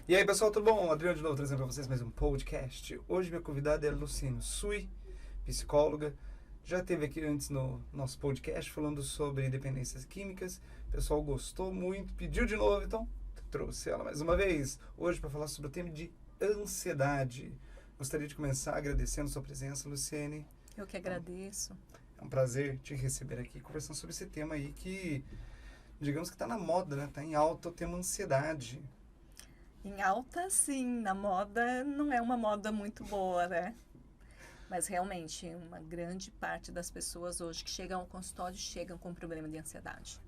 E aí, pessoal, tudo bom? Adriano de novo trazendo para vocês mais um podcast. Hoje minha convidada é Luciano Sui, psicóloga. Já esteve aqui antes no nosso podcast falando sobre dependências químicas. O pessoal gostou muito, pediu de novo, então trouxe ela mais uma vez. Hoje para falar sobre o tema de ansiedade. Gostaria de começar agradecendo sua presença, Luciane. Eu que agradeço. É um prazer te receber aqui conversando sobre esse tema aí que, digamos que está na moda, né? Está em alta o tema ansiedade. Em alta, sim. Na moda, não é uma moda muito boa, né? Mas realmente, uma grande parte das pessoas hoje que chegam ao consultório chegam com problema de ansiedade.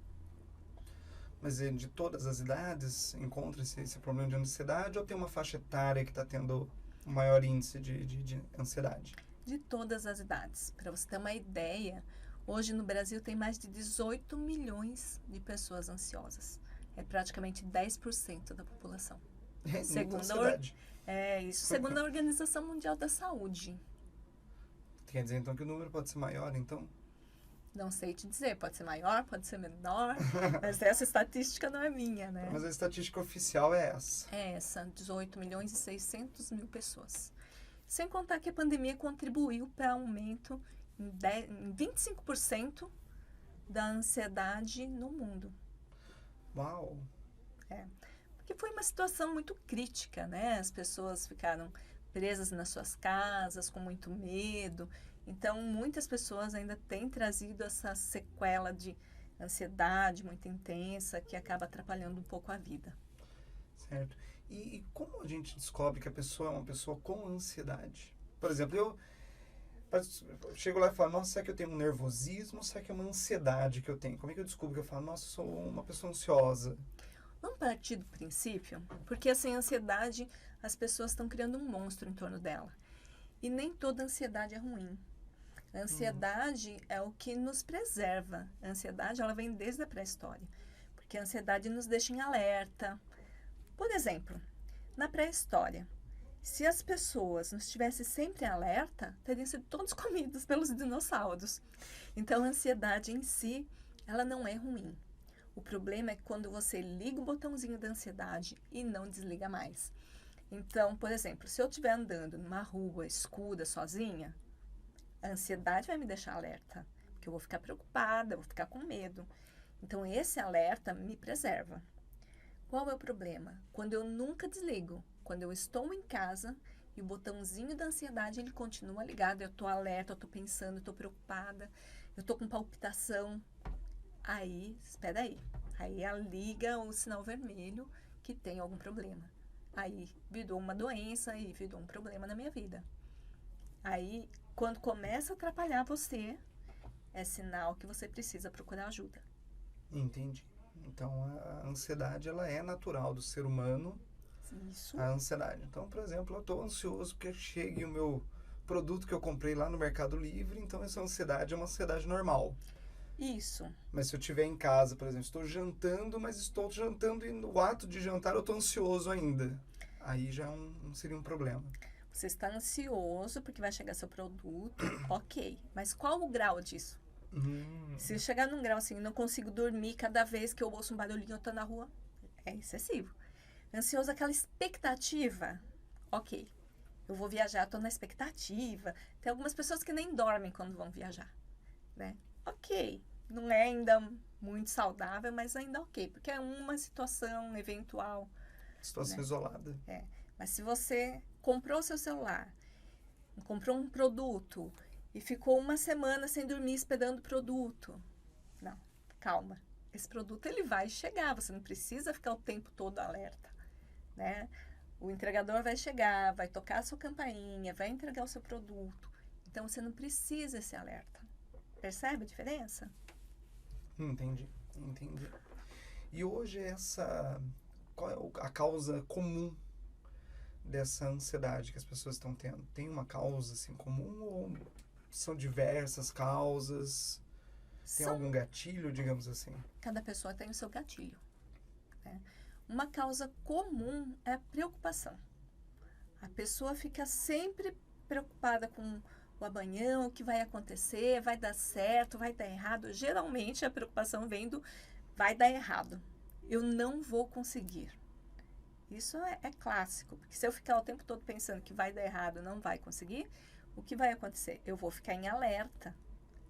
Mas de todas as idades encontra-se esse problema de ansiedade ou tem uma faixa etária que está tendo um maior índice de ansiedade? De todas as idades. Para você ter uma ideia, hoje no Brasil tem mais de 18 milhões de pessoas ansiosas. É praticamente 10% da população. Segundo a Organização Mundial da Saúde. Quer dizer, então, que o número pode ser maior, então? Não sei te dizer, pode ser maior, pode ser menor, mas essa estatística não é minha, né? Mas a estatística oficial é essa. É essa, 18 milhões e 600 mil pessoas. Sem contar que a pandemia contribuiu para aumento em 25% da ansiedade no mundo. Uau! Porque foi uma situação muito crítica, né? As pessoas ficaram presas nas suas casas, com muito medo. Então, muitas pessoas ainda têm trazido essa sequela de ansiedade muito intensa que acaba atrapalhando um pouco a vida. Certo. E como a gente descobre que a pessoa é uma pessoa com ansiedade? Por exemplo, eu chego lá e falo, nossa, será que eu tenho um nervosismo ou será que é uma ansiedade que eu tenho? Como é que eu descubro que eu falo, nossa, eu sou uma pessoa ansiosa? Vamos partir do princípio, porque sem ansiedade as pessoas estão criando um monstro em torno dela. E nem toda ansiedade é ruim. A ansiedade é o que nos preserva. A ansiedade ela vem desde a pré-história, porque a ansiedade nos deixa em alerta. Por exemplo, na pré-história, se as pessoas não estivessem sempre em alerta, teriam sido todos comidos pelos dinossauros. Então, a ansiedade em si, ela não é ruim. O problema é quando você liga o botãozinho da ansiedade e não desliga mais. Então, por exemplo, se eu estiver andando numa rua escura, sozinha, a ansiedade vai me deixar alerta, porque eu vou ficar preocupada, vou ficar com medo. Então, esse alerta me preserva. Qual é o problema? Quando eu nunca desligo, quando eu estou em casa e o botãozinho da ansiedade ele continua ligado, eu estou alerta, eu estou pensando, eu estou preocupada, eu estou com palpitação. Aí, espera aí. Aí liga o sinal vermelho que tem algum problema. Aí virou uma doença e virou um problema na minha vida. Aí, quando começa a atrapalhar você, é sinal que você precisa procurar ajuda. Entendi. Então, a ansiedade, ela é natural do ser humano. Isso. A ansiedade. Então, por exemplo, eu estou ansioso porque chegue o meu produto que eu comprei lá no Mercado Livre, então essa ansiedade é uma ansiedade normal. Isso. Mas se eu estiver em casa, por exemplo, estou jantando, mas estou jantando e no ato de jantar eu estou ansioso ainda. Aí já seria um problema. Você está ansioso porque vai chegar seu produto, ok. Mas qual o grau disso? Se chegar num grau assim, não consigo dormir cada vez que eu ouço um barulhinho, eu estou na rua, é excessivo. Ansioso, aquela expectativa, ok. Eu vou viajar, estou na expectativa. Tem algumas pessoas que nem dormem quando vão viajar, né? Ok, não é ainda muito saudável, mas ainda ok, porque é uma situação eventual. Situação né? isolada. Mas se você comprou seu celular, comprou um produto e ficou uma semana sem dormir esperando o produto, não, calma. Esse produto ele vai chegar, você não precisa ficar o tempo todo alerta, né? O entregador vai chegar, vai tocar a sua campainha, vai entregar o seu produto. Então você não precisa esse alerta. Percebe a diferença? Entendi. E hoje qual é a causa comum dessa ansiedade que as pessoas estão tendo? Tem uma causa assim comum ou são diversas causas? Tem algum gatilho, digamos assim? Cada pessoa tem o seu gatilho, né? Uma causa comum é a preocupação. A pessoa fica sempre preocupada com o amanhã, o que vai acontecer, vai dar certo, vai dar errado. Geralmente a preocupação vem do vai dar errado. Eu não vou conseguir. Isso é clássico, porque se eu ficar o tempo todo pensando que vai dar errado, não vai conseguir, o que vai acontecer? Eu vou ficar em alerta.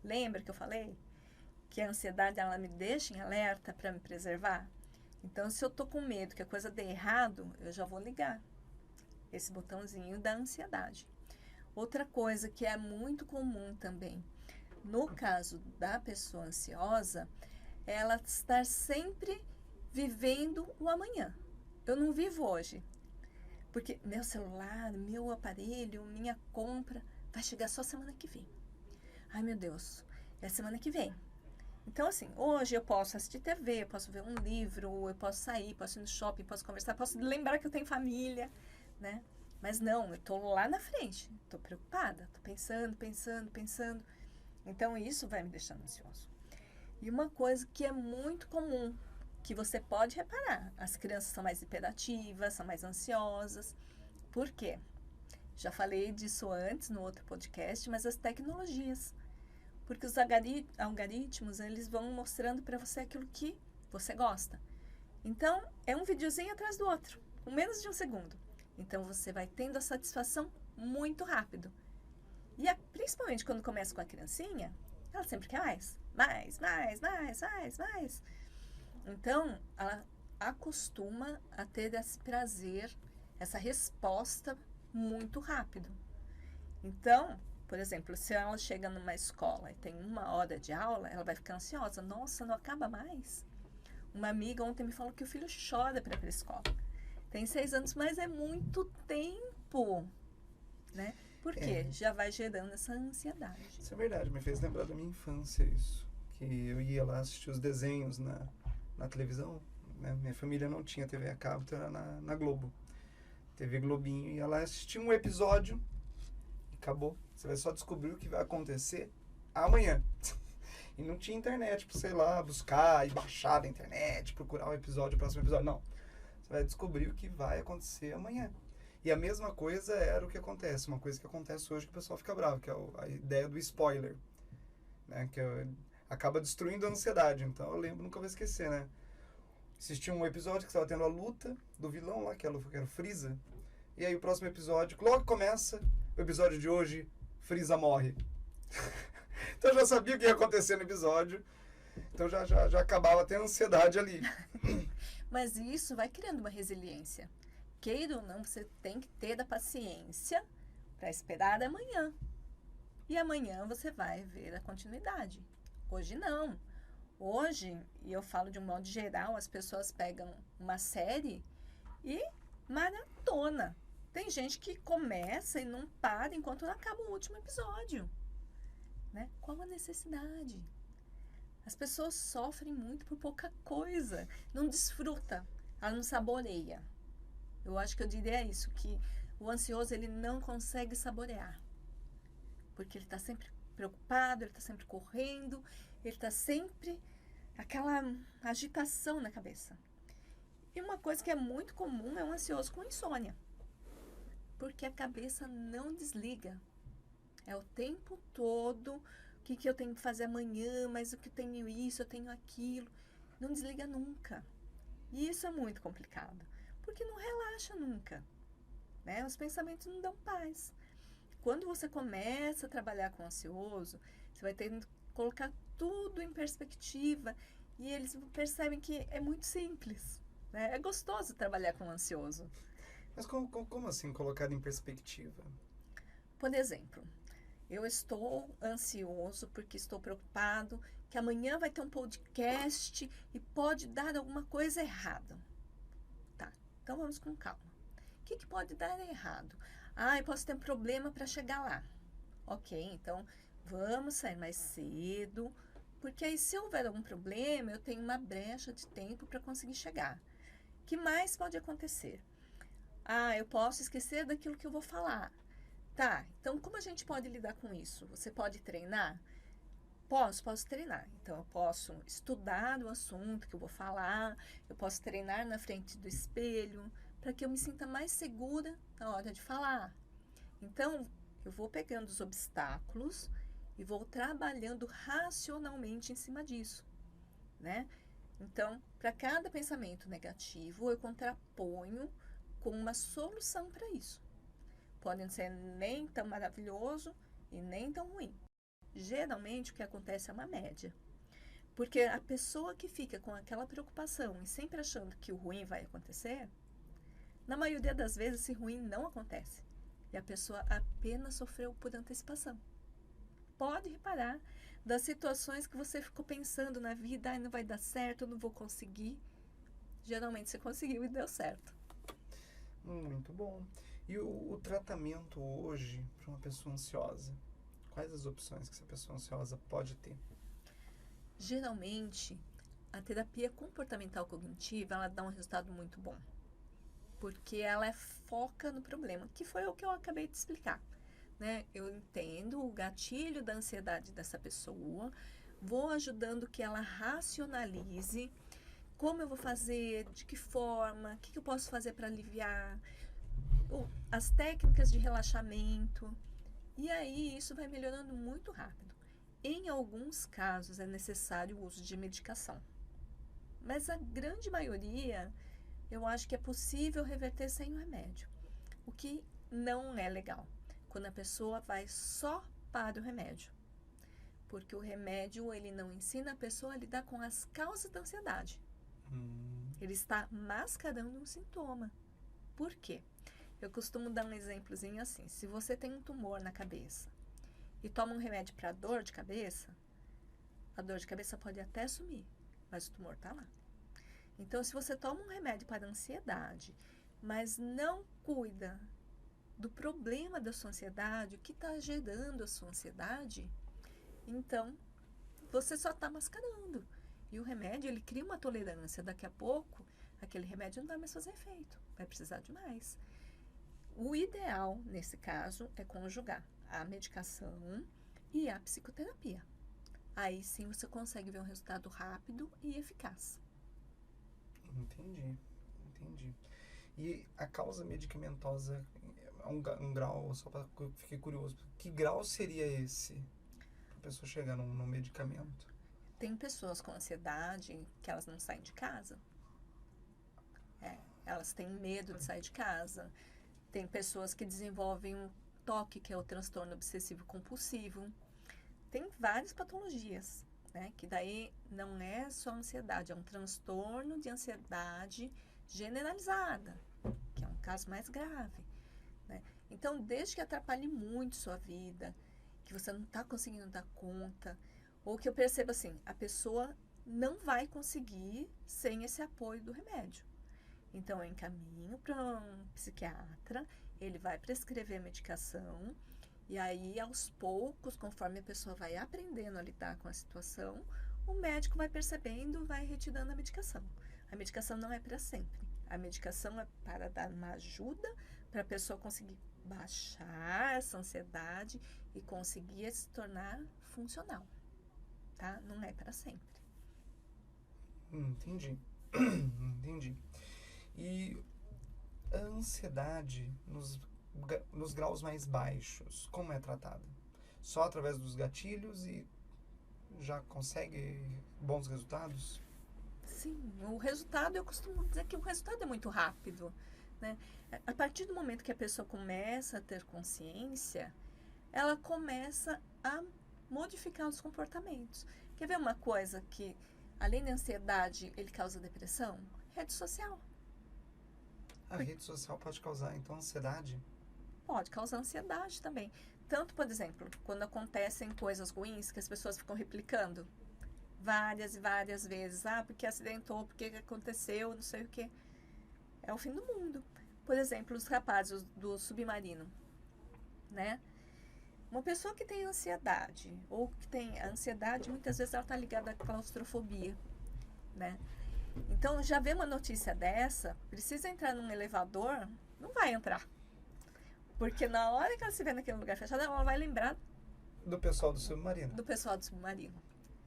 Lembra que eu falei que a ansiedade ela me deixa em alerta para me preservar? Então, se eu tô com medo que a coisa dê errado, eu já vou ligar esse botãozinho da ansiedade. Outra coisa que é muito comum também, no caso da pessoa ansiosa, é ela estar sempre vivendo o amanhã. Eu não vivo hoje, porque meu celular, meu aparelho, minha compra vai chegar só semana que vem. Ai, meu Deus, é semana que vem. Então, assim, hoje eu posso assistir TV, eu posso ver um livro, eu posso sair, posso ir no shopping, posso conversar, posso lembrar que eu tenho família, né? Mas não, eu tô lá na frente, tô preocupada, tô pensando. Então, isso vai me deixando ansioso. E uma coisa que é muito comum, que você pode reparar, as crianças são mais hiperativas, são mais ansiosas. Por quê? Já falei disso antes no outro podcast, mas as tecnologias. Porque os algoritmos, eles vão mostrando para você aquilo que você gosta. Então, é um videozinho atrás do outro, com menos de um segundo. Então, você vai tendo a satisfação muito rápido. E principalmente quando começa com a criancinha, ela sempre quer mais. Então, ela acostuma a ter esse prazer, essa resposta muito rápido. Então, por exemplo, se ela chega numa escola e tem 1 hora de aula, ela vai ficar ansiosa. Nossa, não acaba mais? Uma amiga ontem me falou que o filho chora para ir para a escola. Tem 6 anos, mas é muito tempo, né? Por quê? Já vai gerando essa ansiedade. Isso é verdade, me fez lembrar da minha infância isso. Que eu ia lá assistir os desenhos na televisão, né? Minha família não tinha TV a cabo, então era na Globo. TV Globinho, ia lá assistir um episódio e acabou. Você vai só descobrir o que vai acontecer amanhã. E não tinha internet pra, sei lá, buscar e baixar da internet, procurar o próximo episódio. Não. Você vai descobrir o que vai acontecer amanhã. E a mesma coisa era o que acontece. Uma coisa que acontece hoje que o pessoal fica bravo, que é a ideia do spoiler. Né? Que acaba destruindo a ansiedade. Então eu lembro, nunca vou esquecer, né? Assisti um episódio que estava tendo a luta do vilão lá, que era o Freeza. E aí o próximo episódio, logo começa o episódio de hoje, Freeza morre. Então eu já sabia o que ia acontecer no episódio. Então já acabava até a ansiedade ali. Mas isso vai criando uma resiliência. Queira ou não, você tem que ter a paciência para esperar amanhã. E amanhã você vai ver a continuidade. Hoje não. Hoje, e eu falo de um modo geral, as pessoas pegam uma série e maratona. Tem gente que começa e não para enquanto não acaba o último episódio. Né? Qual a necessidade? As pessoas sofrem muito por pouca coisa. Não desfruta, ela não saboreia. Eu acho que eu diria isso, que o ansioso ele não consegue saborear. Porque ele está sempre preocupado, ele está sempre correndo, ele está sempre aquela agitação na cabeça. E uma coisa que é muito comum é um ansioso com insônia. Porque a cabeça não desliga. É o tempo todo, o que eu tenho que fazer amanhã, mas o que eu tenho isso, eu tenho aquilo. Não desliga nunca. E isso é muito complicado. Porque não relaxa nunca. Né? Os pensamentos não dão paz. Quando você começa a trabalhar com o ansioso, você vai ter que colocar tudo em perspectiva e eles percebem que é muito simples. Né? É gostoso trabalhar com o ansioso. Mas como assim colocado em perspectiva? Por exemplo, eu estou ansioso porque estou preocupado que amanhã vai ter um podcast e pode dar alguma coisa errada. Tá, então vamos com calma. O que pode dar errado? Eu posso ter um problema para chegar lá. Ok, então vamos sair mais cedo, porque aí se houver algum problema, eu tenho uma brecha de tempo para conseguir chegar. O que mais pode acontecer? Eu posso esquecer daquilo que eu vou falar. Tá, então como a gente pode lidar com isso? Você pode treinar? Posso treinar. Então, eu posso estudar o assunto que eu vou falar, eu posso treinar na frente do espelho, para que eu me sinta mais segura na hora de falar. Então, eu vou pegando os obstáculos e vou trabalhando racionalmente em cima disso, né? Então, para cada pensamento negativo, eu contraponho com uma solução para isso. Pode ser nem tão maravilhoso e nem tão ruim. Geralmente o que acontece é uma média. Porque a pessoa que fica com aquela preocupação e sempre achando que o ruim vai acontecer, na maioria das vezes esse ruim não acontece. E a pessoa apenas sofreu por antecipação. Pode reparar das situações que você ficou pensando na vida, não vai dar certo, eu não vou conseguir. Geralmente você conseguiu e deu certo. Muito bom. E o tratamento hoje para uma pessoa ansiosa? Quais as opções que essa pessoa ansiosa pode ter? Geralmente, a terapia comportamental cognitiva, ela dá um resultado muito bom. Porque ela foca no problema, que foi o que eu acabei de explicar. Né? Eu entendo o gatilho da ansiedade dessa pessoa, vou ajudando que ela racionalize como eu vou fazer, de que forma, o que eu posso fazer para aliviar, as técnicas de relaxamento. E aí isso vai melhorando muito rápido. Em alguns casos é necessário o uso de medicação. Mas a grande maioria, eu acho que é possível reverter sem o remédio. O que não é legal, quando a pessoa vai só para o remédio. Porque o remédio, ele não ensina a pessoa a lidar com as causas da ansiedade. Ele está mascarando um sintoma. Por quê? Eu costumo dar um exemplozinho assim. Se você tem um tumor na cabeça e toma um remédio para dor de cabeça, a dor de cabeça pode até sumir, mas o tumor está lá. Então, se você toma um remédio para ansiedade, mas não cuida do problema da sua ansiedade, o que está gerando a sua ansiedade, então você só está mascarando. E o remédio, ele cria uma tolerância. Daqui a pouco, aquele remédio não vai mais fazer efeito, vai precisar de mais. O ideal, nesse caso, é conjugar a medicação e a psicoterapia. Aí sim você consegue ver um resultado rápido e eficaz. Entendi. E a causa medicamentosa, um grau, só para que eu fiquei curioso, que grau seria esse? Para a pessoa chegar num medicamento? Tem pessoas com ansiedade que elas não saem de casa. Elas têm medo de sair de casa. Tem pessoas que desenvolvem um TOC, que é o transtorno obsessivo compulsivo. Tem várias patologias, né? Que daí não é só ansiedade, é um transtorno de ansiedade generalizada, que é um caso mais grave, né? Então, desde que atrapalhe muito sua vida, que você não está conseguindo dar conta, ou que eu perceba assim, a pessoa não vai conseguir sem esse apoio do remédio. Então, eu encaminho para um psiquiatra, ele vai prescrever a medicação, e aí, aos poucos, conforme a pessoa vai aprendendo a lidar com a situação, o médico vai percebendo, vai retirando a medicação. A medicação não é para sempre. A medicação é para dar uma ajuda para a pessoa conseguir baixar essa ansiedade e conseguir se tornar funcional, tá? Não é para sempre. Entendi. E a ansiedade nos graus mais baixos, como é tratada? Só através dos gatilhos e já consegue bons resultados? Sim, o resultado, eu costumo dizer que o resultado é muito rápido, né? A partir do momento que a pessoa começa a ter consciência, ela começa a modificar os comportamentos. Quer ver uma coisa que, além da ansiedade, ele causa depressão? Rede social. A rede social pode causar, então, ansiedade? Pode causar ansiedade também. Tanto, por exemplo, quando acontecem coisas ruins que as pessoas ficam replicando várias e várias vezes. Ah, porque acidentou, porque aconteceu, não sei o quê. É o fim do mundo. Por exemplo, os rapazes do Submarino, né? Uma pessoa que tem ansiedade, ou que tem ansiedade, muitas vezes ela está ligada à claustrofobia, né? Então, já vê uma notícia dessa, precisa entrar num elevador, não vai entrar. Porque na hora que ela se vê naquele lugar fechado, ela vai lembrar do pessoal do Submarino. Do pessoal do Submarino,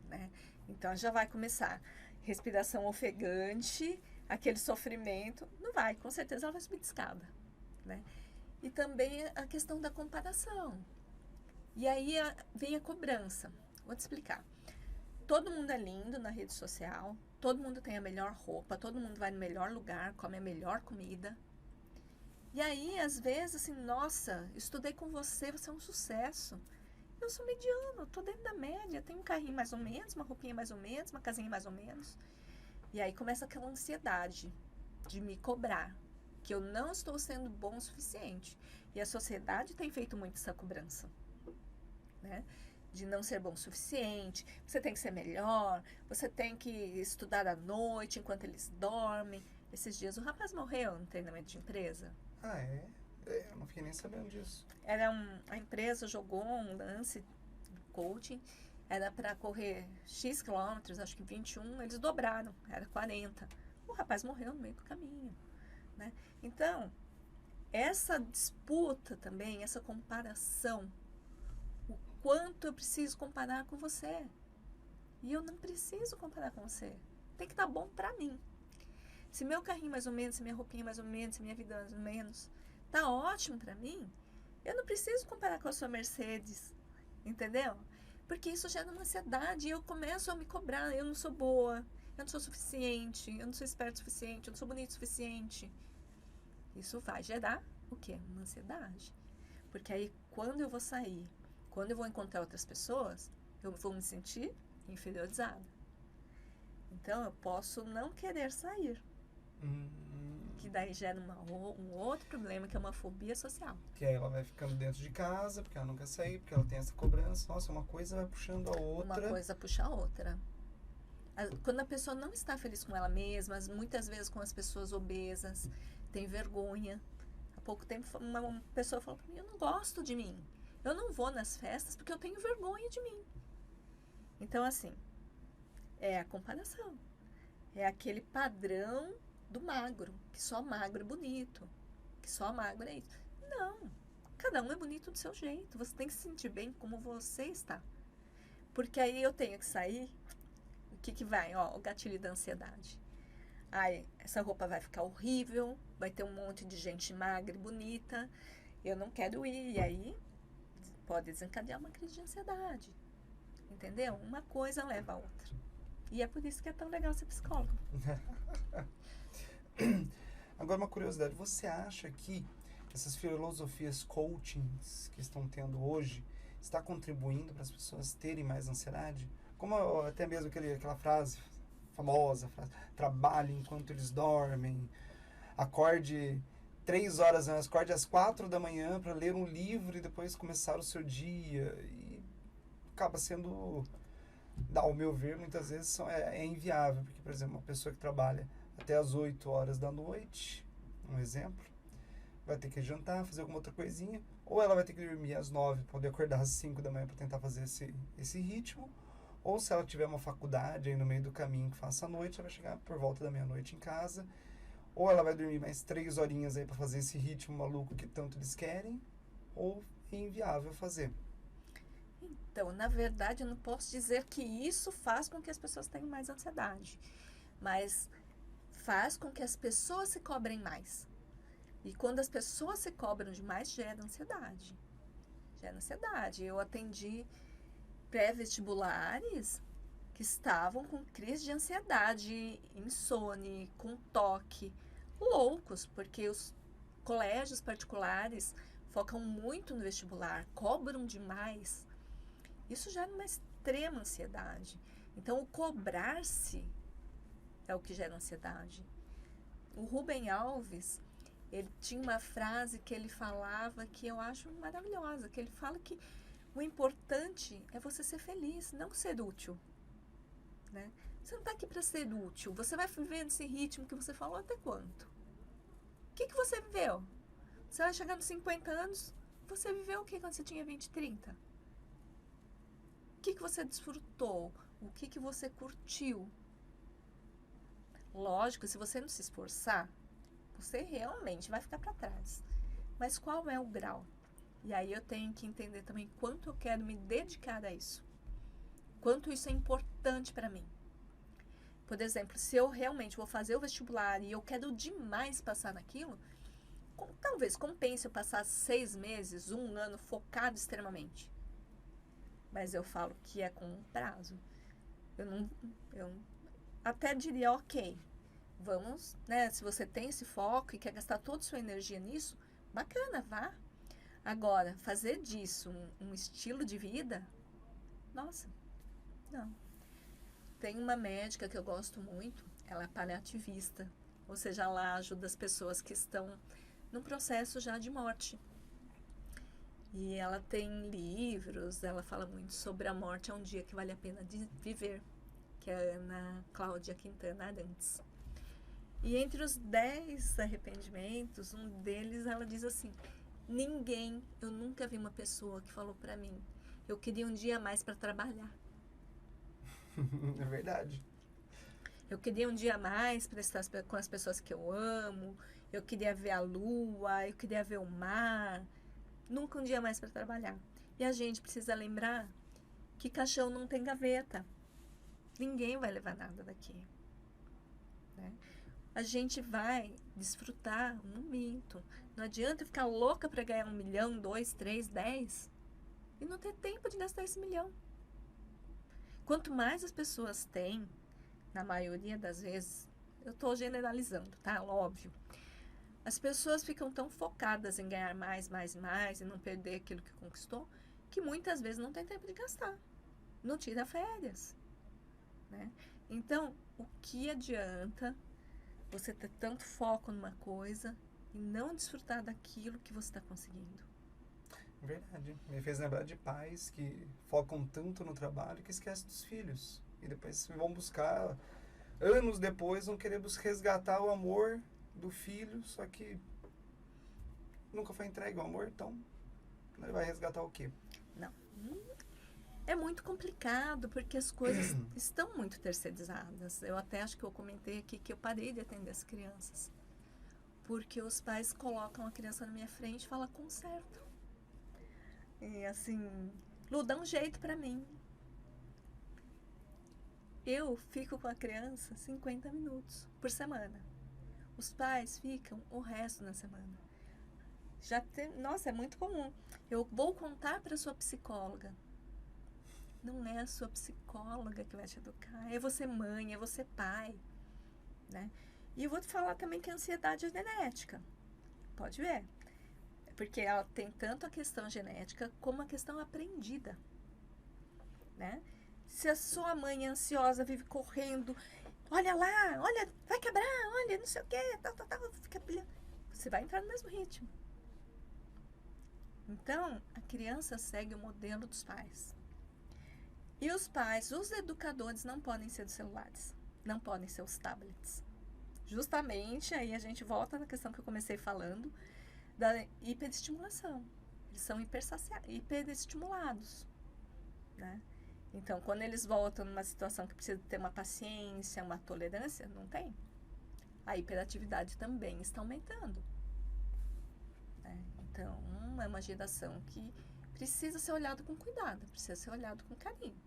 né? Então, já vai começar respiração ofegante, aquele sofrimento, não vai, com certeza ela vai subir de escada, né? E também a questão da comparação. E aí vem a cobrança. Vou te explicar. Todo mundo é lindo na rede social, todo mundo tem a melhor roupa, todo mundo vai no melhor lugar, come a melhor comida. E aí, às vezes, assim, nossa, estudei com você, você é um sucesso. Eu sou mediano, tô dentro da média, tenho um carrinho mais ou menos, uma roupinha mais ou menos, uma casinha mais ou menos. E aí começa aquela ansiedade de me cobrar, que eu não estou sendo bom o suficiente. E a sociedade tem feito muito essa cobrança, né? De não ser bom o suficiente, você tem que ser melhor, você tem que estudar à noite enquanto eles dormem. Esses dias o rapaz morreu no treinamento de empresa. Ah, é? Eu não fiquei nem sabendo disso. A empresa jogou um lance de coaching, era para correr X quilômetros, acho que 21, eles dobraram, era 40. O rapaz morreu no meio do caminho, né? Então, essa disputa também, essa comparação, o quanto eu preciso comparar com você. E eu não preciso comparar com você. Tem que estar bom pra mim. Se meu carrinho mais ou menos, se minha roupinha mais ou menos, se minha vida mais ou menos, tá ótimo pra mim, eu não preciso comparar com a sua Mercedes, entendeu? Porque isso gera uma ansiedade e eu começo a me cobrar. Eu não sou boa, eu não sou suficiente, eu não sou esperto o suficiente, eu não sou bonito o suficiente. Isso vai gerar o quê? Uma ansiedade. Porque aí, quando eu vou sair, quando eu vou encontrar outras pessoas, eu vou me sentir inferiorizada. Então, eu posso não querer sair. Que daí gera um outro problema, que é uma fobia social. Que aí ela vai ficando dentro de casa, porque ela não quer sair, porque ela tem essa cobrança. Nossa, uma coisa vai puxando a outra. Uma coisa puxa a outra. Quando a pessoa não está feliz com ela mesma, muitas vezes com as pessoas obesas, tem vergonha. Há pouco tempo uma pessoa falou para mim, eu não gosto de mim. Eu não vou nas festas porque eu tenho vergonha de mim. Então, assim, é a comparação. É aquele padrão do magro, que só magro é bonito, que só magro é isso. Não, cada um é bonito do seu jeito. Você tem que se sentir bem como você está. Porque aí eu tenho que sair, o que vai? Ó, o gatilho da ansiedade. Ai, essa roupa vai ficar horrível, vai ter um monte de gente magra e bonita, eu não quero ir. E aí pode desencadear uma crise de ansiedade. Entendeu? Uma coisa leva a outra. E é por isso que é tão legal ser psicólogo. Agora, uma curiosidade. Você acha que essas filosofias coachings que estão tendo hoje está contribuindo para as pessoas terem mais ansiedade? Como até mesmo aquela frase famosa, trabalhe enquanto eles dormem, acorde 3 horas antes, acorde às 4 da manhã para ler um livro e depois começar o seu dia. E acaba sendo, ao meu ver, muitas vezes é inviável. Porque, por exemplo, uma pessoa que trabalha até às 8 horas da noite, um exemplo, vai ter que jantar, fazer alguma outra coisinha, ou ela vai ter que dormir às 9, poder acordar às 5 da manhã para tentar fazer esse ritmo, ou se ela tiver uma faculdade aí no meio do caminho que faça à noite, ela vai chegar por volta da meia-noite em casa, ou ela vai dormir mais 3 horinhas aí para fazer esse ritmo maluco que tanto eles querem, ou é inviável fazer. Então, na verdade, eu não posso dizer que isso faz com que as pessoas tenham mais ansiedade, mas faz com que as pessoas se cobrem mais. E quando as pessoas se cobram demais, gera ansiedade. Gera ansiedade. Eu atendi pré-vestibulares que estavam com crise de ansiedade, insônia, com toque, loucos, porque os colégios particulares focam muito no vestibular, cobram demais. Isso gera uma extrema ansiedade. Então, o cobrar-se é o que gera ansiedade. O Rubem Alves, ele tinha uma frase que ele falava que eu acho maravilhosa, que ele fala que o importante é você ser feliz, não ser útil. Né? Você não está aqui para ser útil. Você vai viver nesse ritmo que você falou até quanto? O que você viveu? Você vai chegar nos 50 anos, você viveu o que quando você tinha 20, 30? O que você desfrutou? O que você curtiu? Lógico, se você não se esforçar, você realmente vai ficar para trás. Mas qual é o grau? E aí eu tenho que entender também quanto eu quero me dedicar a isso. Quanto isso é importante para mim. Por exemplo, se eu realmente vou fazer o vestibular e eu quero demais passar naquilo, talvez compense eu passar 6 meses, 1 ano focado extremamente. Mas eu falo que é com um prazo. Eu até diria, ok, vamos, né? Se você tem esse foco e quer gastar toda a sua energia nisso, Bacana, vá. Agora, fazer disso um estilo de vida, nossa, não. Tem uma médica que eu gosto muito, ela é paliativista, ou seja, ela ajuda as pessoas que estão num processo já de morte. E ela tem livros, ela fala muito sobre a morte é um dia que vale a pena de viver, que é a Ana Cláudia Quintana Arantes. E entre os 10 arrependimentos, um deles ela diz assim: eu nunca vi uma pessoa que falou pra mim, eu queria um dia a mais para trabalhar. É verdade. Eu queria um dia a mais para estar com as pessoas que eu amo, eu queria ver a lua, eu queria ver o mar. Nunca um dia a mais para trabalhar. E a gente precisa lembrar que caixão não tem gaveta. Ninguém vai levar nada daqui. Né? A gente vai desfrutar um momento. Não adianta ficar louca para ganhar 1 milhão, 2, 3, 10 e não ter tempo de gastar esse 1 milhão. Quanto mais as pessoas têm, na maioria das vezes, eu estou generalizando, tá? Óbvio. As pessoas ficam tão focadas em ganhar mais e não perder aquilo que conquistou, que muitas vezes não tem tempo de gastar. Não tira férias. Né? Então, o que adianta você ter tanto foco numa coisa e não desfrutar daquilo que você está conseguindo? Verdade. Me fez lembrar de pais que focam tanto no trabalho que esquecem dos filhos. E depois vão buscar, anos depois, vão querer resgatar o amor do filho, só que nunca foi entregue o amor, então ele vai resgatar o quê? Não. É muito complicado, porque as coisas estão muito terceirizadas. Eu até acho que eu comentei aqui que eu parei de atender as crianças. Porque os pais colocam a criança na minha frente e falam, conserta. E assim, Lu, dá um jeito pra mim. Eu fico com a criança 50 minutos por semana. Os pais ficam o resto da semana. Nossa, é muito comum. Eu vou contar para sua psicóloga. Não é a sua psicóloga que vai te educar. É você mãe, é você pai. Né? E eu vou te falar também que a ansiedade é genética. Pode ver. Porque ela tem tanto a questão genética como a questão aprendida. Né? Se a sua mãe é ansiosa, vive correndo, olha lá, olha, vai quebrar, olha, não sei o quê, fica brilhando, você vai entrar no mesmo ritmo. Então, a criança segue o modelo dos pais. E os pais, os educadores, não podem ser dos celulares, não podem ser os tablets. Justamente, aí a gente volta na questão que eu comecei falando, da hiperestimulação. Eles são hiperestimulados, né? Então, quando eles voltam numa situação que precisa ter uma paciência, uma tolerância, não tem. A hiperatividade também está aumentando. Né? Então, é uma geração que precisa ser olhado com cuidado, precisa ser olhado com carinho.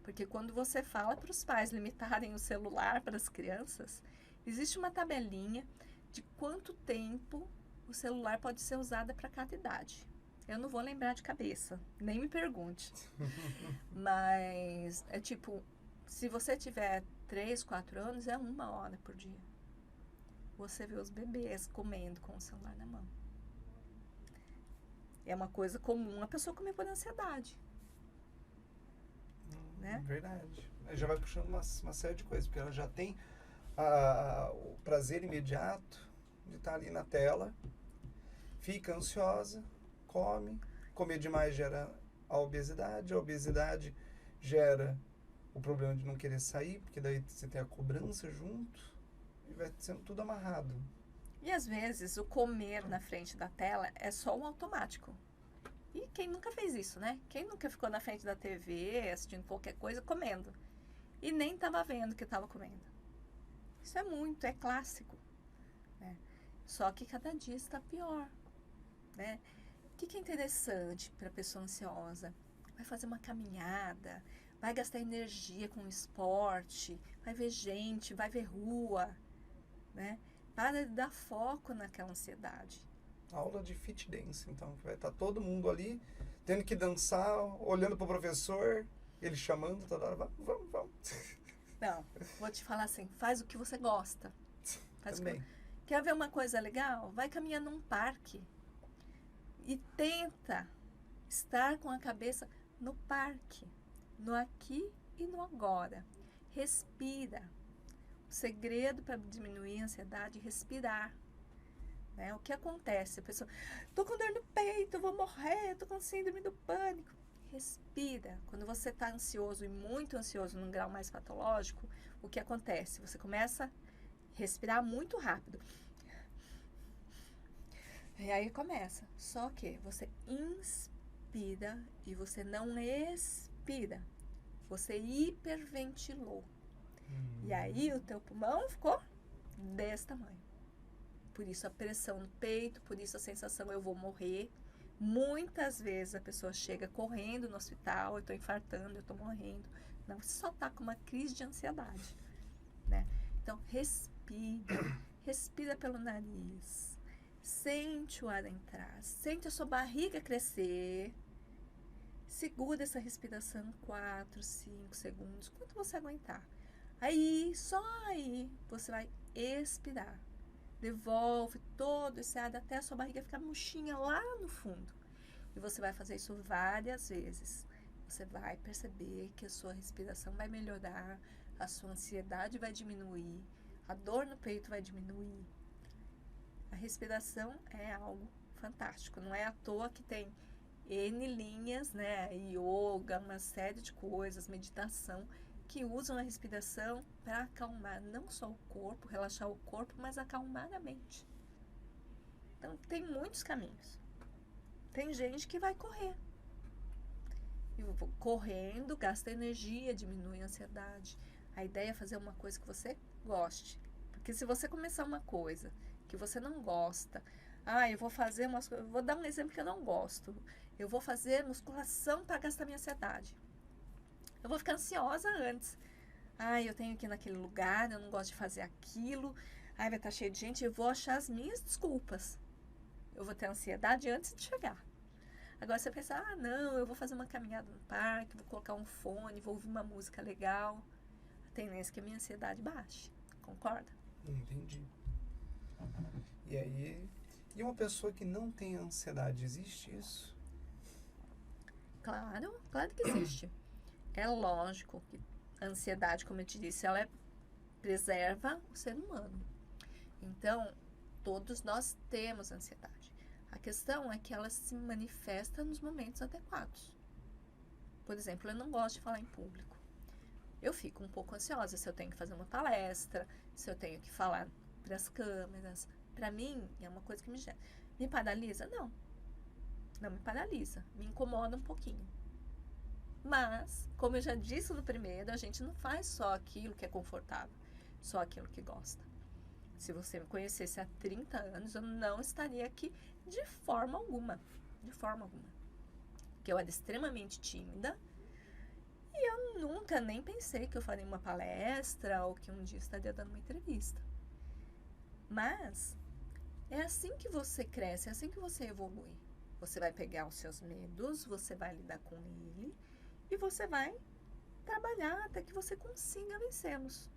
Porque quando você fala para os pais limitarem o celular para as crianças, existe uma tabelinha de quanto tempo o celular pode ser usado para cada idade. Eu não vou lembrar de cabeça, nem me pergunte. Mas é tipo, se você tiver 3, 4 anos, é 1 hora por dia. Você vê os bebês comendo com o celular na mão. É uma coisa comum a pessoa comer por ansiedade. Né? Verdade. Já vai puxando uma série de coisas, porque ela já tem o prazer imediato de estar ali na tela, fica ansiosa, comer demais gera a obesidade gera o problema de não querer sair, porque daí você tem a cobrança junto e vai sendo tudo amarrado. E às vezes o comer na frente da tela é só um automático. E quem nunca fez isso, né? Quem nunca ficou na frente da TV assistindo qualquer coisa comendo e nem estava vendo que estava comendo? Isso é clássico. Né? Só que cada dia está pior. Né? O que é interessante para a pessoa ansiosa? Vai fazer uma caminhada, vai gastar energia com esporte, vai ver gente, vai ver rua, né? Para de dar foco naquela ansiedade. Aula de fit dance, então. Vai estar todo mundo ali, tendo que dançar, olhando para o professor, ele chamando toda hora, vamos. Não, vou te falar assim, faz o que você gosta. Também. Quer ver uma coisa legal? Vai caminhar num parque. E tenta estar com a cabeça no parque, no aqui e no agora. Respira. O segredo para diminuir a ansiedade é respirar. Né? O que acontece? A pessoa, tô com dor no peito, vou morrer, tô com síndrome do pânico. Respira. Quando você está ansioso e muito ansioso num grau mais patológico, o que acontece? Você começa a respirar muito rápido. E aí começa. Só que você inspira e você não expira. Você hiperventilou. E aí o teu pulmão ficou desse tamanho. Por isso a pressão no peito, por isso a sensação eu vou morrer. Muitas vezes a pessoa chega correndo no hospital, eu estou infartando, eu estou morrendo. Não, você só está com uma crise de ansiedade. Né? Então, respira pelo nariz. Sente o ar entrar, sente a sua barriga crescer. Segura essa respiração 4, 5 segundos, quanto você aguentar. Aí, só aí, você vai expirar. Devolve todo esse ar até a sua barriga ficar murchinha lá no fundo. E você vai fazer isso várias vezes. Você vai perceber que a sua respiração vai melhorar, a sua ansiedade vai diminuir, a dor no peito vai diminuir. A respiração é algo fantástico. Não é à toa que tem N linhas, né? Yoga, uma série de coisas, meditação, que usam a respiração para acalmar não só o corpo, relaxar o corpo, mas acalmar a mente. Então, tem muitos caminhos. Tem gente que vai correr. E correndo, gasta energia, diminui a ansiedade. A ideia é fazer uma coisa que você goste. Porque se você começar uma coisa que você não gosta, eu vou fazer vou dar um exemplo que eu não gosto. Eu vou fazer musculação para gastar minha ansiedade. Eu vou ficar ansiosa antes. Eu tenho que ir naquele lugar, eu não gosto de fazer aquilo. Vai estar cheio de gente, eu vou achar as minhas desculpas. Eu vou ter ansiedade antes de chegar. Agora você pensa, não, eu vou fazer uma caminhada no parque, vou colocar um fone, vou ouvir uma música legal. A tendência é que a minha ansiedade baixe. Concorda? Entendi. E aí, e uma pessoa que não tem ansiedade, existe isso? Claro que existe. É lógico que a ansiedade, como eu te disse, ela preserva o ser humano. Então, todos nós temos ansiedade. A questão é que ela se manifesta nos momentos adequados. Por exemplo, eu não gosto de falar em público. Eu fico um pouco ansiosa se eu tenho que fazer uma palestra, se eu tenho que falar para as câmeras. Para mim, é uma coisa que me paralisa? Não. Não me paralisa. Me incomoda um pouquinho. Mas, como eu já disse no primeiro, a gente não faz só aquilo que é confortável, só aquilo que gosta. Se você me conhecesse há 30 anos, eu não estaria aqui de forma alguma. De forma alguma. Porque eu era extremamente tímida e eu nunca nem pensei que eu faria uma palestra ou que um dia estaria dando uma entrevista. Mas é assim que você cresce, é assim que você evolui. Você vai pegar os seus medos, você vai lidar com ele e você vai trabalhar até que você consiga vencê-los.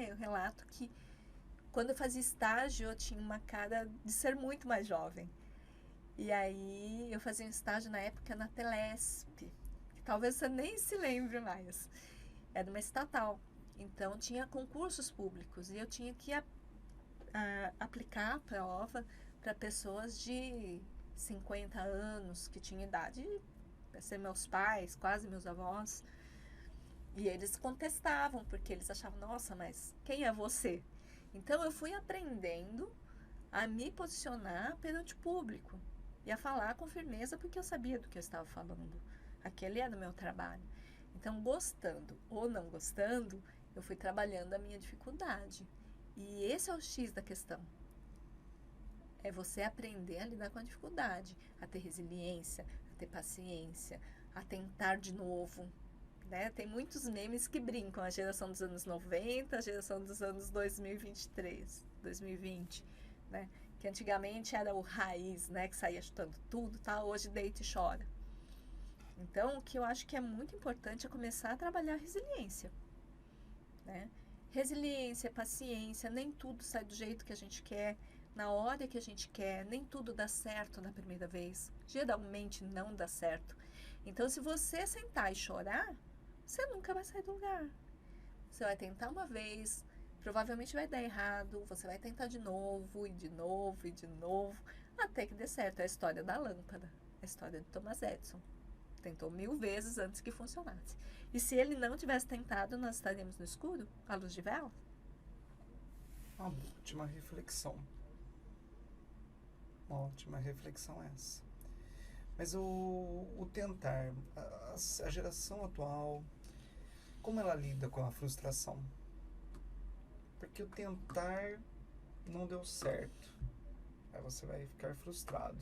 Eu relato que quando eu fazia estágio, eu tinha uma cara de ser muito mais jovem. E aí eu fazia um estágio na época na Telesp, que talvez você nem se lembre mais. Era uma estatal. Então tinha concursos públicos e eu tinha que aplicar a prova para pessoas de 50 anos que tinham idade para ser meus pais, quase meus avós. E eles contestavam, porque eles achavam, nossa, mas quem é você? Então eu fui aprendendo a me posicionar perante o público e a falar com firmeza, porque eu sabia do que eu estava falando. Aquele era o meu trabalho. Então, gostando ou não gostando, eu fui trabalhando a minha dificuldade. E esse é o X da questão. É você aprender a lidar com a dificuldade, a ter resiliência, a ter paciência, a tentar de novo. Tem muitos memes que brincam, a geração dos anos 90, a geração dos anos 2023, 2020, que antigamente era o raiz, que saía chutando tudo, tá? Hoje deita e chora. Então, o que eu acho que é muito importante é começar a trabalhar a resiliência. Resiliência, paciência, nem tudo sai do jeito que a gente quer. na hora que a gente quer, nem tudo dá certo na primeira vez. Geralmente não dá certo. Então, se você sentar e chorar, você nunca vai sair do lugar. Você vai tentar uma vez, provavelmente vai dar errado, você vai tentar de novo, e de novo, e de novo, até que dê certo. É a história da lâmpada, a história de Thomas Edison. Tentou 1000 vezes antes que funcionasse. E se ele não tivesse tentado, nós estaríamos no escuro, à luz de vela? Uma ótima reflexão. Uma ótima reflexão essa. Mas o tentar, a geração atual, como ela lida com a frustração? Porque o tentar não deu certo. Aí você vai ficar frustrado.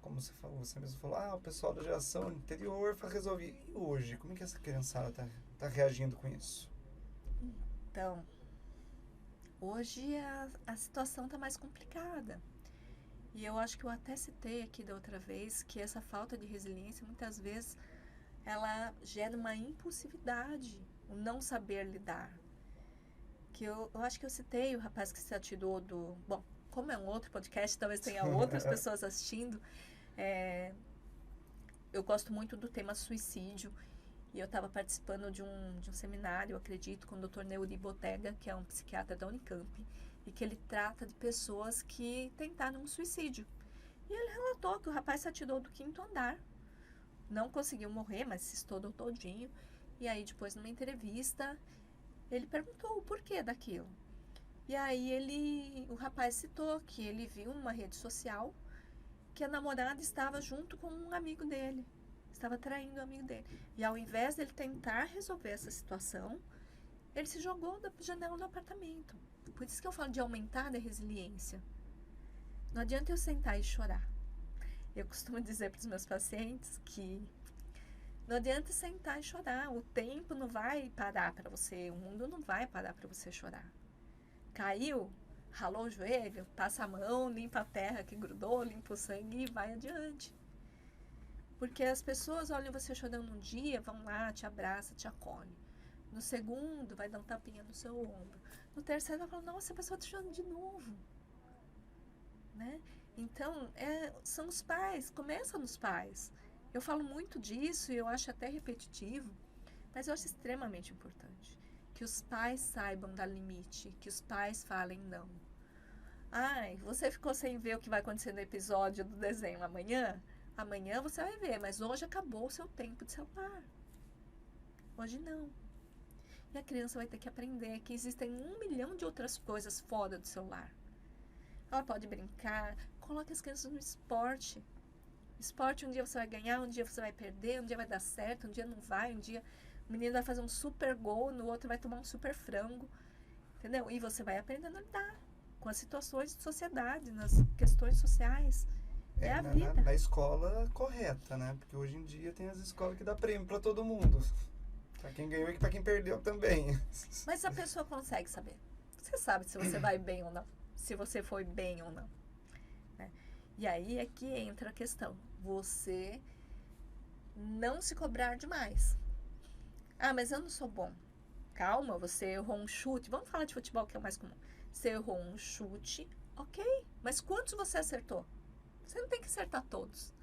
Como você falou, você mesmo falou, o pessoal da geração anterior resolve. E hoje, como é que essa criançada tá reagindo com isso? Então, hoje a situação está mais complicada. E eu acho que eu até citei aqui da outra vez que essa falta de resiliência, muitas vezes, ela gera uma impulsividade, o não saber lidar. Que eu acho que eu citei o rapaz que se atirou do... Bom, como é um outro podcast, talvez tenha outras pessoas assistindo. Eu gosto muito do tema suicídio. E eu estava participando de um seminário, eu acredito, com o Dr. Neuri Botega, que é um psiquiatra da Unicamp, e que ele trata de pessoas que tentaram um suicídio. E ele relatou que o rapaz se atirou do 5º andar. Não conseguiu morrer, mas se estourou todinho. E aí, depois, numa entrevista, ele perguntou o porquê daquilo. E aí, o rapaz citou que ele viu numa rede social que a namorada estava junto com um amigo dele. Estava traindo o amigo dele. E ao invés dele tentar resolver essa situação, ele se jogou da janela do apartamento. Por isso que eu falo de aumentar a resiliência. Não adianta eu sentar e chorar. Eu costumo dizer para os meus pacientes que não adianta sentar e chorar. O tempo não vai parar para você. O mundo não vai parar para você chorar. Caiu, ralou o joelho, passa a mão, limpa a terra que grudou, limpa o sangue e vai adiante. Porque as pessoas olham você chorando um dia, vão lá, te abraçam, te acolhem. No segundo, vai dar um tapinha no seu ombro. No terceiro, vai falar, nossa, a pessoa está chorando de novo. Né? Então, são os pais, começa nos pais. Eu falo muito disso e eu acho até repetitivo, mas eu acho extremamente importante. Que os pais saibam dar limite, que os pais falem não. Ai, você ficou sem ver o que vai acontecer no episódio do desenho amanhã? Amanhã você vai ver, mas hoje acabou o seu tempo de celular. Hoje não. E a criança vai ter que aprender que existem 1 milhão de outras coisas fora do celular. Ela pode brincar, coloque as crianças no esporte. Esporte, um dia você vai ganhar, um dia você vai perder, um dia vai dar certo, um dia não vai, um dia o menino vai fazer um super gol, no outro vai tomar um super frango. Entendeu? E você vai aprendendo a lidar com as situações de sociedade, nas questões sociais. É a vida. Na escola correta, né? Porque hoje em dia tem as escolas que dá prêmio pra todo mundo. Pra quem ganhou e pra quem perdeu também. Mas a pessoa consegue saber. Você sabe se você vai bem ou não. Se você foi bem ou não. Né? E aí é que entra a questão. Você não se cobrar demais. Mas eu não sou bom. Calma, você errou um chute. Vamos falar de futebol, que é o mais comum. Você errou um chute, ok. Mas quantos você acertou? Você não tem que acertar todos.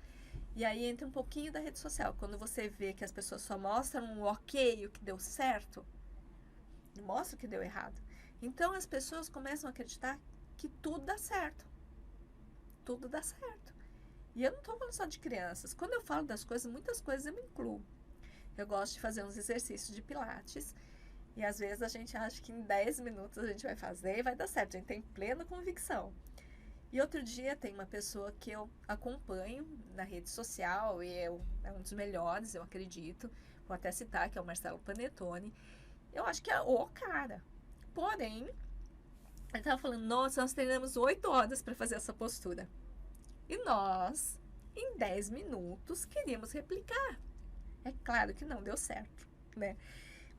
E aí entra um pouquinho da rede social. Quando você vê que as pessoas só mostram um ok, o que deu certo, não mostra o que deu errado. Então as pessoas começam a acreditar que tudo dá certo. Tudo dá certo. E eu não estou falando só de crianças. Quando eu falo das coisas, muitas coisas eu me incluo. Eu gosto de fazer uns exercícios de pilates. E às vezes a gente acha que em 10 minutos a gente vai fazer e vai dar certo. A gente tem plena convicção. E outro dia tem uma pessoa que eu acompanho na rede social e é um dos melhores, eu acredito. Vou até citar, que é o Marcelo Panettone. Eu acho que é o cara. Porém, ele estava falando, nossa, nós treinamos 8 horas para fazer essa postura. E nós, em 10 minutos, queríamos replicar. É claro que não deu certo, né?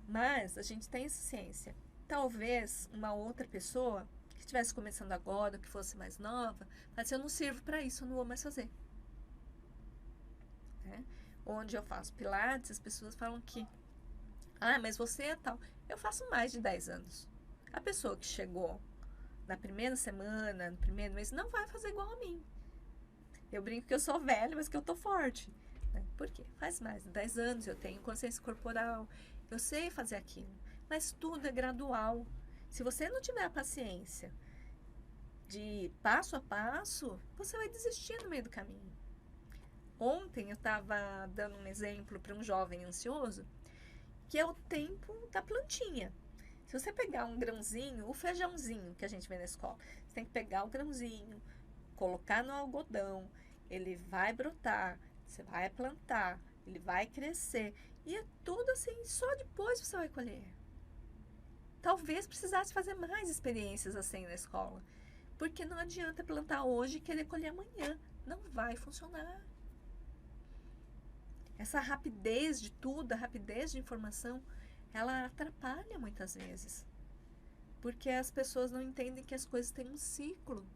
Mas a gente tem essa ciência. Talvez uma outra pessoa que estivesse começando agora, que fosse mais nova, mas eu não sirvo para isso, eu não vou mais fazer. Né? Onde eu faço pilates, as pessoas falam que mas você é tal. Eu faço mais de 10 anos. A pessoa que chegou na primeira semana, no primeiro mês, não vai fazer igual a mim. Eu brinco que eu sou velha, mas que eu tô forte. Né? Por quê? Faz mais de 10 anos, eu tenho consciência corporal, eu sei fazer aquilo. Mas tudo é gradual. Se você não tiver a paciência de passo a passo, você vai desistir no meio do caminho. Ontem eu estava dando um exemplo para um jovem ansioso, que é o tempo da plantinha. Se você pegar um grãozinho, o feijãozinho que a gente vê na escola, você tem que pegar o grãozinho, colocar no algodão, ele vai brotar, você vai plantar, ele vai crescer. E é tudo assim, só depois você vai colher. Talvez precisasse fazer mais experiências assim na escola. Porque não adianta plantar hoje e querer colher amanhã. Não vai funcionar. Essa rapidez de tudo, a rapidez de informação, ela atrapalha muitas vezes. Porque as pessoas não entendem que as coisas têm um ciclo.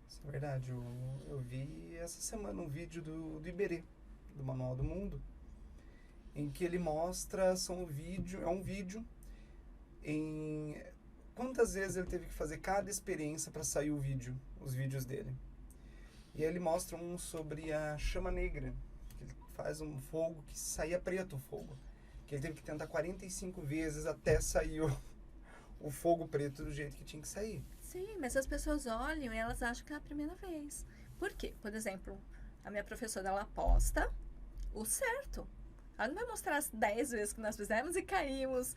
Isso é verdade. Eu vi essa semana um vídeo do Iberê, do Manual do Mundo, em que ele mostra, é um vídeo em quantas vezes ele teve que fazer cada experiência para sair os vídeos dele. E aí ele mostra um sobre a chama negra, que ele faz um fogo que saía preto o fogo, que ele teve que tentar 45 vezes até sair o fogo preto do jeito que tinha que sair. Sim, mas as pessoas olham e elas acham que é a primeira vez. Por quê? Por exemplo, a minha professora, ela aposta o certo. Ela não vai mostrar as 10 vezes que nós fizemos e caímos.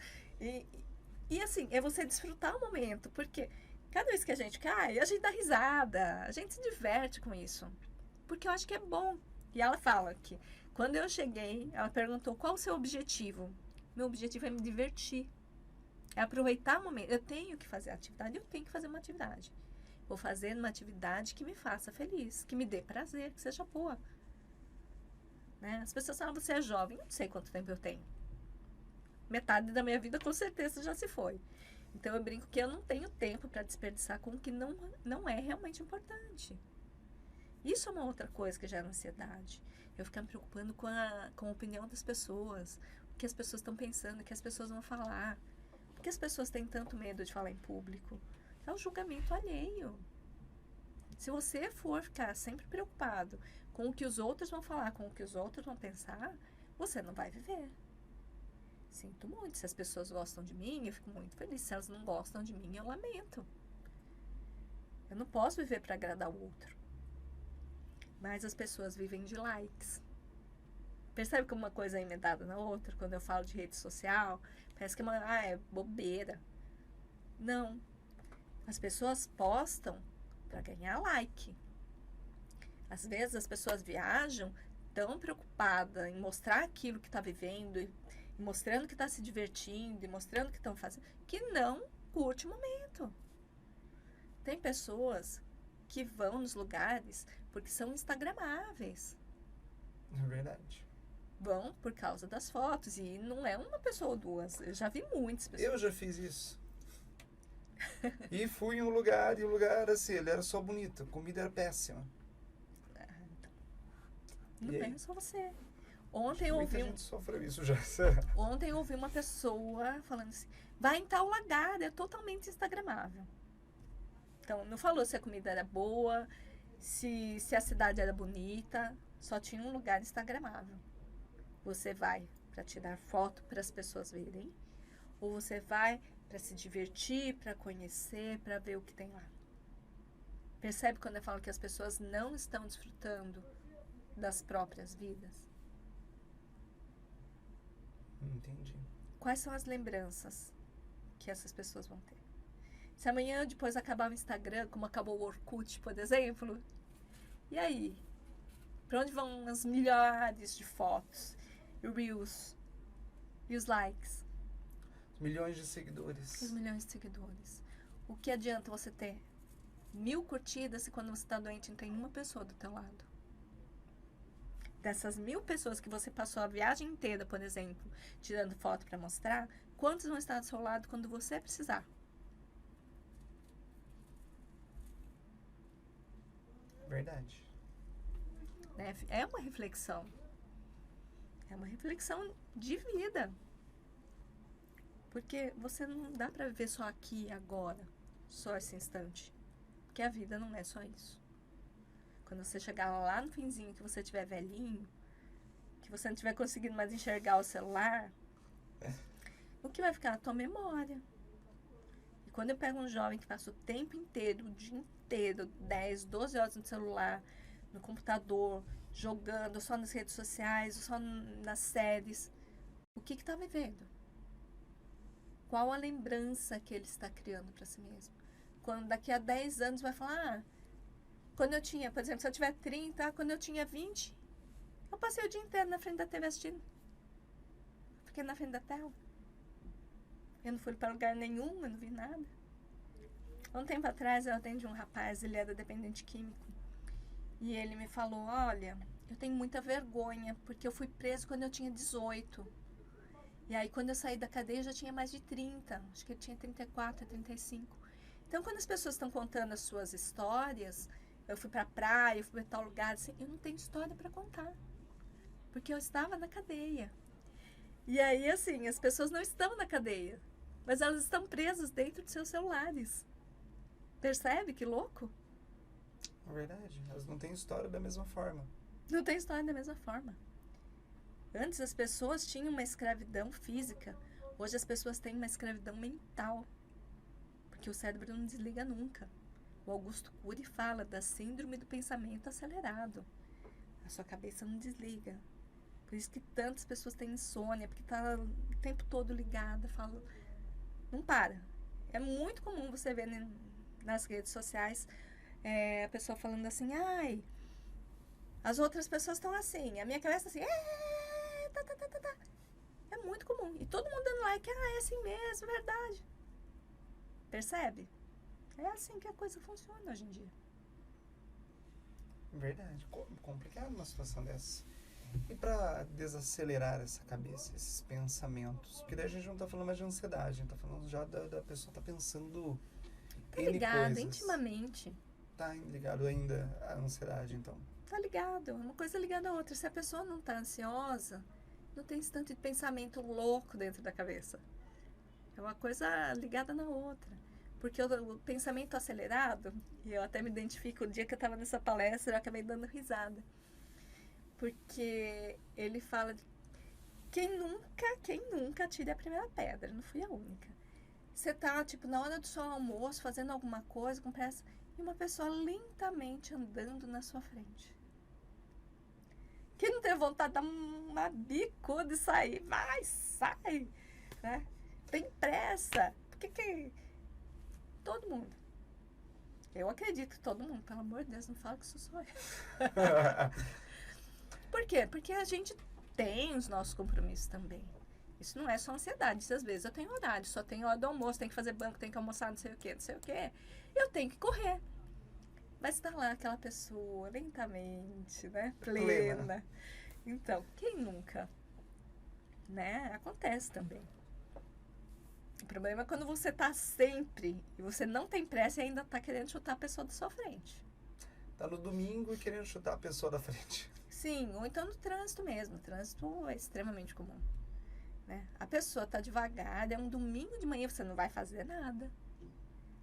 E assim, é você desfrutar o momento, porque cada vez que a gente cai, a gente dá risada, a gente se diverte com isso. Porque eu acho que é bom. E ela fala que quando eu cheguei, ela perguntou qual o seu objetivo. Meu objetivo é me divertir. É aproveitar o momento. Eu tenho que fazer a atividade, eu tenho que fazer uma atividade. Vou fazer uma atividade que me faça feliz, que me dê prazer, que seja boa. Né? As pessoas falam, você é jovem, não sei quanto tempo eu tenho. Metade da minha vida com certeza já se foi. Então eu brinco que eu não tenho tempo para desperdiçar com o que não é realmente importante. Isso é uma outra coisa que gera ansiedade. Eu ficar me preocupando com a opinião das pessoas, o que as pessoas estão pensando, o que as pessoas vão falar. Por que as pessoas têm tanto medo de falar em público? É o julgamento alheio. Se você for ficar sempre preocupado com o que os outros vão falar, com o que os outros vão pensar, você não vai viver. Sinto muito. Se as pessoas gostam de mim, eu fico muito feliz. Se elas não gostam de mim, eu lamento. Eu não posso viver para agradar o outro. Mas as pessoas vivem de likes. Percebe como uma coisa é emendada na outra? Quando eu falo de rede social, parece que é bobeira. Não. As pessoas postam para ganhar like. Às vezes as pessoas viajam tão preocupadas em mostrar aquilo que está vivendo, e mostrando que está se divertindo, e mostrando que estão fazendo, que não curte o momento. Tem pessoas que vão nos lugares porque são instagramáveis. É verdade. Vão por causa das fotos. E não é uma pessoa ou duas. Eu já vi muitas pessoas. Eu já fiz isso. E fui em um lugar, e o lugar, assim, ele era só bonito. A comida era péssima. Então, não é só você. Ontem eu ouvi... Muita gente sofreu isso já. Ontem eu ouvi uma pessoa falando assim, vai em tal lugar, é totalmente instagramável. Então, não falou se a comida era boa, se a cidade era bonita, só tinha um lugar instagramável. Você vai para tirar foto para as pessoas verem, ou você vai para se divertir, para conhecer, para ver o que tem lá. Percebe quando eu falo que as pessoas não estão desfrutando das próprias vidas? Entendi. Quais são as lembranças que essas pessoas vão ter? Se amanhã depois acabar o Instagram, como acabou o Orkut, por exemplo, e aí? Para onde vão as milhares de fotos, reels, e os likes? Milhões de seguidores. Os milhões de seguidores. O que adianta você ter 1000 curtidas se quando você está doente não tem uma pessoa do teu lado? Dessas 1000 pessoas que você passou a viagem inteira, por exemplo, tirando foto para mostrar, quantos vão estar do seu lado quando você precisar? Verdade. Né? É uma reflexão. É uma reflexão de vida. Porque você não dá para viver só aqui e agora. só esse instante. Porque a vida não é só isso. Quando você chegar lá no finzinho, que você estiver velhinho, que você não estiver conseguindo mais enxergar o celular, o que vai ficar na tua memória. E quando eu pego um jovem que passa o tempo inteiro, o dia inteiro, 10, 12 horas no celular, no computador, jogando, só nas redes sociais, só nas séries, o que está vivendo? Qual a lembrança que ele está criando para si mesmo? Quando daqui a 10 anos vai falar, quando eu tinha, por exemplo, se eu tiver 30, quando eu tinha 20, eu passei o dia inteiro na frente da TV assistindo. Fiquei na frente da tela. Eu não fui para lugar nenhum, eu não vi nada. Um tempo atrás eu atendi um rapaz, ele era dependente químico. E ele me falou, olha, eu tenho muita vergonha, porque eu fui preso quando eu tinha 18. E aí quando eu saí da cadeia eu já tinha mais de 30. Acho que ele tinha 34, 35. Então quando as pessoas estão contando as suas histórias, eu fui pra praia, eu fui pra tal lugar, assim, eu não tenho história para contar. Porque eu estava na cadeia. E aí, assim, as pessoas não estão na cadeia, mas elas estão presas dentro de seus celulares. Percebe que louco? É verdade. Elas não têm história da mesma forma. Não tem história da mesma forma. Antes as pessoas tinham uma escravidão física. Hoje as pessoas têm uma escravidão mental. Porque o cérebro não desliga nunca. O Augusto Cury fala da síndrome do pensamento acelerado. A sua cabeça não desliga. Por isso que tantas pessoas têm insônia, porque está o tempo todo ligada, fala, não para. É muito comum você ver nas redes sociais a pessoa falando assim, ai, as outras pessoas estão assim, a minha cabeça assim, tá, tá, tá, tá, tá. É muito comum. E todo mundo dando like, é assim mesmo, verdade. Percebe? É assim que a coisa funciona hoje em dia. Verdade. Complicado uma situação dessa. E para desacelerar essa cabeça, esses pensamentos? Porque daí a gente não tá falando mais de ansiedade, a gente tá falando já da pessoa tá pensando Tá N ligado coisas. intimamente. Tá ligado ainda à ansiedade, então. Tá ligado, uma coisa ligada à outra. Se a pessoa não tá ansiosa, não tem esse tanto de pensamento louco dentro da cabeça. É uma coisa ligada na outra. Porque o pensamento acelerado, e eu até me identifico, o dia que eu estava nessa palestra, eu acabei dando risada. Porque ele fala de quem nunca tira a primeira pedra, não fui a única. Você tá, tipo, na hora do seu almoço, fazendo alguma coisa com pressa, e uma pessoa lentamente andando na sua frente. Quem não tem vontade de dar uma bicuda e sair? Vai, sai! Né? Tem pressa. Por que todo mundo? Eu acredito que todo mundo, pelo amor de Deus, não fala que isso sou eu. Por quê? Porque a gente tem os nossos compromissos também. Isso não é só ansiedade. Às vezes eu tenho horário, só tenho hora do almoço, tenho que fazer banco, tenho que almoçar, não sei o quê, não sei o quê. Eu tenho que correr. Mas está lá aquela pessoa, lentamente, né? Plena. Então, quem nunca? Né? Acontece também. O problema é quando você tá sempre e você não tem pressa e ainda tá querendo chutar a pessoa da sua frente. Tá no domingo e querendo chutar a pessoa da frente. Sim, ou então no trânsito mesmo. O trânsito é extremamente comum. Né? A pessoa tá devagar, é um domingo de manhã, você não vai fazer nada.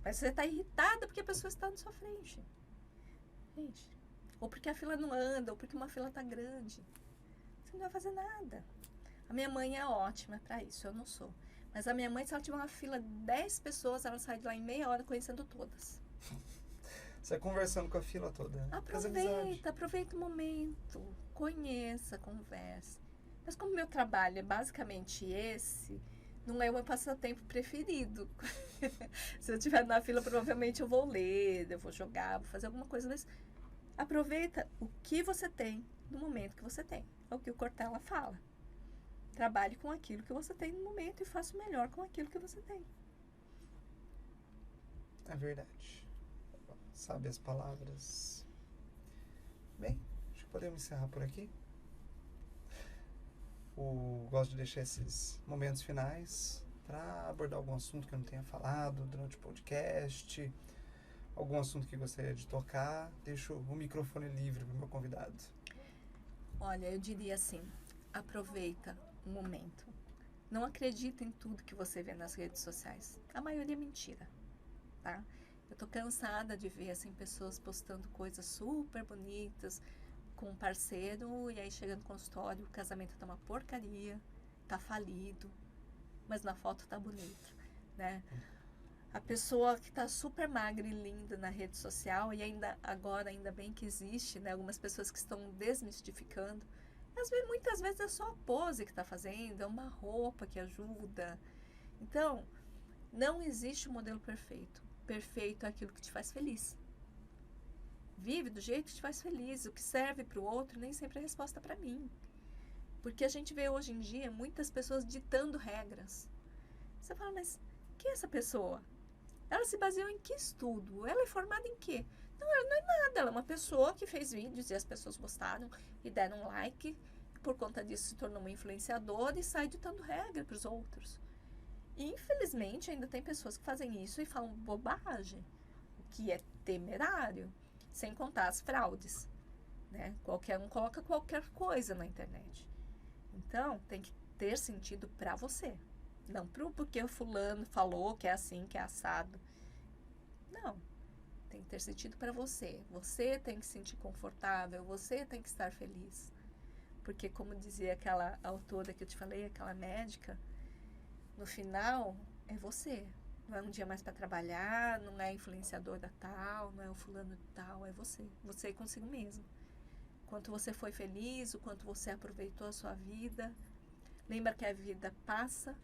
Mas você tá irritada porque a pessoa está na sua frente. Gente, ou porque a fila não anda, ou porque uma fila tá grande. Você não vai fazer nada. A minha mãe é ótima pra isso, eu não sou. Mas a minha mãe, se ela tiver uma fila de 10 pessoas, ela sai de lá em meia hora conhecendo todas. Você conversando com a fila toda. Aproveita o momento. Conheça, converse. Mas como meu trabalho é basicamente esse, não é o meu passatempo preferido. Se eu estiver na fila, provavelmente eu vou ler, eu vou jogar, vou fazer alguma coisa. Mas aproveita o que você tem no momento que você tem. É o que o Cortella fala. Trabalhe com aquilo que você tem no momento e faça o melhor com aquilo que você tem. É verdade. Sabe as palavras. Bem, acho que podemos encerrar por aqui. Gosto de deixar esses momentos finais para abordar algum assunto que eu não tenha falado durante o podcast, algum assunto que gostaria de tocar. Deixo o microfone livre para o meu convidado. Olha, eu diria assim, aproveita o momento. Não acredita em tudo que você vê nas redes sociais. A maioria é mentira. tá? Eu tô cansada de ver, assim, pessoas postando coisas super bonitas com um parceiro e aí chega no consultório, o casamento tá uma porcaria, tá falido, mas na foto tá bonito, né? A pessoa que tá super magra e linda na rede social, e ainda bem que existe, né? Algumas pessoas que estão desmistificando. Muitas vezes é só a pose que tá fazendo, é uma roupa que ajuda. Então, não existe um modelo perfeito. Perfeito é aquilo que te faz feliz. Vive do jeito que te faz feliz. O que serve para o outro nem sempre é resposta para mim. Porque a gente vê hoje em dia muitas pessoas ditando regras. Você fala, mas quem é essa pessoa? Ela se baseou em que estudo? Ela é formada em quê? Não, ela não é nada. Ela é uma pessoa que fez vídeos e as pessoas gostaram e deram um like. E por conta disso se tornou uma influenciadora e sai ditando regra para os outros. E infelizmente ainda tem pessoas que fazem isso e falam bobagem, o que é temerário, sem contar as fraudes, né? Qualquer um coloca qualquer coisa na internet. Então, tem que ter sentido para você. Não porque o fulano falou que é assim, que é assado. Não. Tem que ter sentido para você. Você tem que se sentir confortável, você tem que estar feliz. Porque, como dizia aquela autora que eu te falei, aquela médica, no final, é você. Não é um dia mais para trabalhar, não é influenciador da tal, não é o fulano de tal, é você. Você consigo mesmo. Quanto você foi feliz, o quanto você aproveitou a sua vida. Lembra que a vida passa,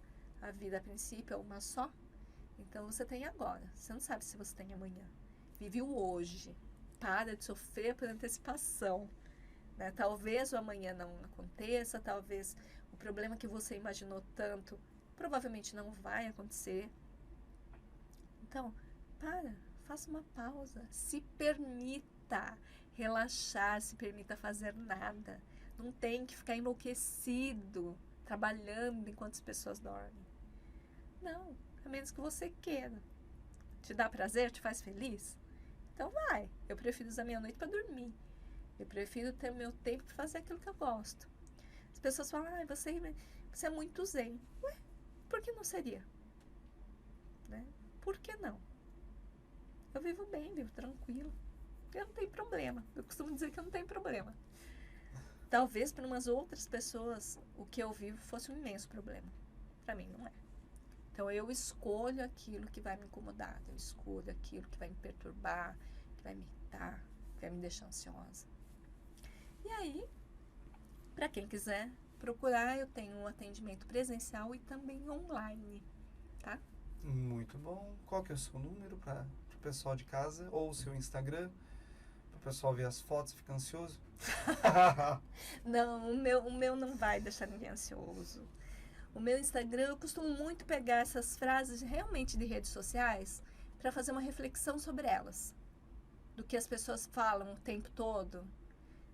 a vida a princípio é uma só. Então você tem agora. Você não sabe se você tem amanhã. Vive o hoje. Para de sofrer por antecipação. Né? Talvez o amanhã não aconteça, talvez o problema que você imaginou tanto provavelmente não vai acontecer. Então, faça uma pausa, se permita relaxar, se permita fazer nada. Não tem que ficar enlouquecido, trabalhando enquanto as pessoas dormem. Não, a menos que você queira. Te dá prazer, te faz feliz? Então vai. Eu prefiro usar minha noite para dormir. Eu prefiro ter o meu tempo para fazer aquilo que eu gosto. As pessoas falam, você é muito zen. Ué, por que não seria? Né? Por que não? Eu vivo bem, vivo tranquilo. Eu não tenho problema. Eu costumo dizer que eu não tenho problema. Talvez para umas outras pessoas o que eu vivo fosse um imenso problema. Para mim não é. Então eu escolho aquilo que vai me incomodar. Eu escolho aquilo que vai me perturbar, que vai me irritar, que vai me deixar ansiosa. E aí, para quem quiser procurar, eu tenho um atendimento presencial e também online, tá? Muito bom. Qual que é o seu número para o pessoal de casa? Ou o seu Instagram? Para o pessoal ver as fotos e ficar ansioso? Não, o meu não vai deixar ninguém ansioso. O meu Instagram, eu costumo muito pegar essas frases realmente de redes sociais para fazer uma reflexão sobre elas. Do que as pessoas falam o tempo todo.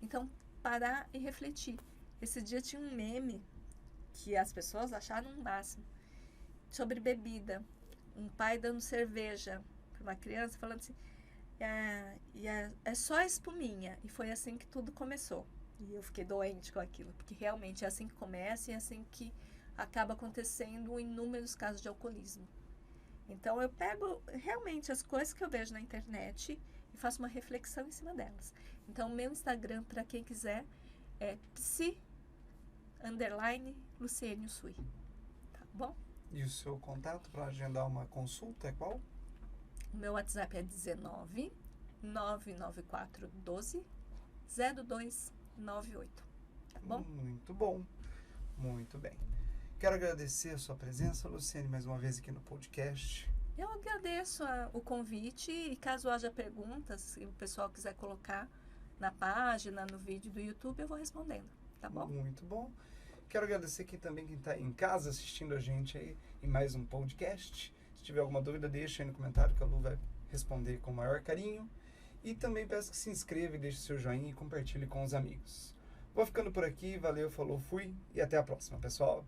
Então, parar e refletir. Esse dia tinha um meme que as pessoas acharam o máximo. Sobre bebida. Um pai dando cerveja para uma criança, falando assim, é só espuminha. E foi assim que tudo começou. E eu fiquei doente com aquilo, porque realmente é assim que começa e é assim que acaba acontecendo inúmeros casos de alcoolismo. Então eu pego realmente as coisas que eu vejo na internet e faço uma reflexão em cima delas. Então o meu Instagram, para quem quiser, é psi_Luciene Usui. Tá bom? E o seu contato para agendar uma consulta é qual? O meu WhatsApp é 19 994 12 0298. Tá bom? Muito bom. Muito bem. Quero agradecer a sua presença, Luciene, mais uma vez aqui no podcast. Eu agradeço o convite e caso haja perguntas, se o pessoal quiser colocar na página, no vídeo do YouTube, eu vou respondendo. Tá bom? Muito bom. Quero agradecer aqui também quem está em casa assistindo a gente aí em mais um podcast. Se tiver alguma dúvida, deixa aí no comentário que a Lu vai responder com o maior carinho. E também peço que se inscreva e deixe seu joinha e compartilhe com os amigos. Vou ficando por aqui, valeu, falou, fui e até a próxima, pessoal.